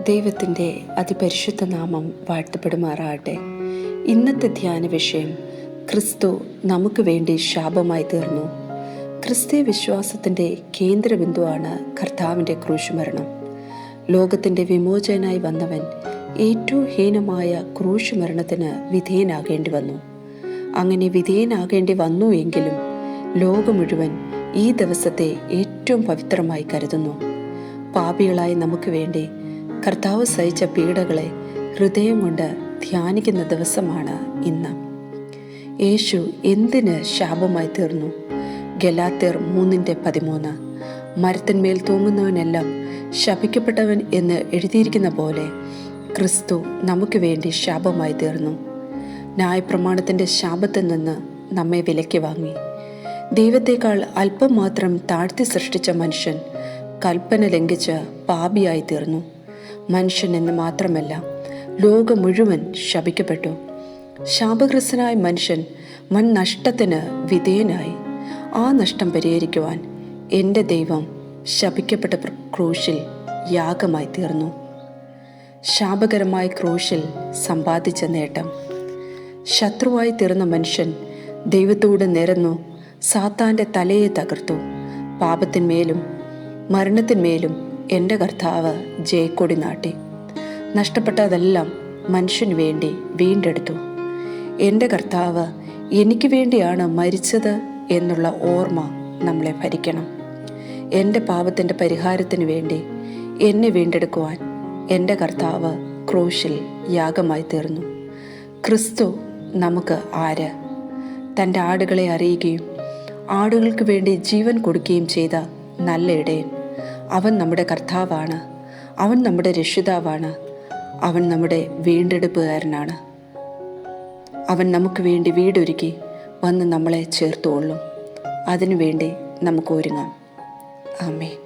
ദൈവത്തിൻ്റെ അതിപരിശുദ്ധ നാമം വാഴ്ത്തപ്പെടുമാറാകട്ടെ. ഇന്നത്തെ ധ്യാന വിഷയം ക്രിസ്തു നമുക്ക് വേണ്ടി ശാപമായി തീർന്നു. ക്രിസ്തീയ വിശ്വാസത്തിൻ്റെ കേന്ദ്രബിന്ദുവാണ് കർത്താവിൻ്റെ ക്രൂശുമരണം. ലോകത്തിൻ്റെ വിമോചനായി വന്നവൻ ഏറ്റവും ഹീനമായ ക്രൂശുമരണത്തിന് വിധേയനാകേണ്ടി വന്നു. അങ്ങനെ വിധേയനാകേണ്ടി വന്നു എങ്കിലും ലോകം മുഴുവൻ ഈ ദിവസത്തെ ഏറ്റവും പവിത്രമായി കരുതുന്നു. പാപികളായ നമുക്ക് വേണ്ടി കർത്താവ് സഹിച്ച പീഡകളെ ഹൃദയം കൊണ്ട് ധ്യാനിക്കുന്ന ദിവസമാണ് ഇന്ന്. യേശു എന്തിന് ശാപമായി തീർന്നു? ഗലാത്യർ 3:13 മരത്തിന്മേൽ തൂങ്ങുന്നവനെല്ലാം ശപിക്കപ്പെട്ടവൻ എന്ന് എഴുതിയിരിക്കുന്ന പോലെ ക്രിസ്തു നമുക്ക് വേണ്ടി ശാപമായി തീർന്നു. ന്യായപ്രമാണത്തിൻ്റെ ശാപത്തിൽ നിന്ന് നമ്മെ വിലയ്ക്ക് വാങ്ങി. ദൈവത്തേക്കാൾ അല്പം മാത്രം താഴ്ത്തി സൃഷ്ടിച്ച മനുഷ്യൻ കൽപ്പന ലംഘിച്ച് പാപിയായി തീർന്നു. മനുഷ്യൻ എന്ന് മാത്രമല്ല, ലോകം മുഴുവൻ ശപിക്കപ്പെട്ടു. ശാപഗ്രസ്തനായ മനുഷ്യൻ വൻ നഷ്ടത്തിന് വിധേയനായി. ആ നഷ്ടം പരിഹരിക്കുവാൻ എൻ്റെ ദൈവം ശപിക്കപ്പെട്ട ക്രൂശിൽ യാഗമായി തീർന്നു. ശാപകരമായ ക്രൂശിൽ സമ്പാദിച്ച നേട്ടം. ശത്രുവായി തീർന്ന മനുഷ്യൻ ദൈവത്തോട് നിരന്നു സാത്താൻ്റെ തലയെ തകർത്തു. പാപത്തിന്മേലും മരണത്തിന്മേലും എൻ്റെ കർത്താവ് ജയക്കൊടി നാട്ടി. നഷ്ടപ്പെട്ടതെല്ലാം മനുഷ്യന് വേണ്ടി വീണ്ടെടുത്തു. എൻ്റെ കർത്താവ് എനിക്ക് വേണ്ടിയാണ് മരിച്ചത് എന്നുള്ള ഓർമ്മ നമ്മളെ ഭരിക്കണം. എൻ്റെ പാപത്തിൻ്റെ പരിഹാരത്തിന് വേണ്ടി എന്നെ വീണ്ടെടുക്കുവാൻ എൻ്റെ കർത്താവ് ക്രൂശിൽ യാഗമായി തീർന്നു. ക്രിസ്തു നമുക്ക് ആര്? തൻ്റെ ആടുകളെ അറിയുകയും ആടുകൾക്ക് വേണ്ടി ജീവൻ കൊടുക്കുകയും ചെയ്ത നല്ല ഇടയൻ. അവൻ നമ്മുടെ കർത്താവാണ്. അവൻ നമ്മുടെ രക്ഷിതാവാണ്. അവൻ നമ്മുടെ വീണ്ടെടുപ്പുകാരനാണ്. അവൻ നമുക്ക് വേണ്ടി വീടൊരുക്കി വന്ന് നമ്മളെ ചേർത്തുകൊള്ളും. അതിനുവേണ്ടി നമുക്ക് ഒരുങ്ങാം. ആമേൻ.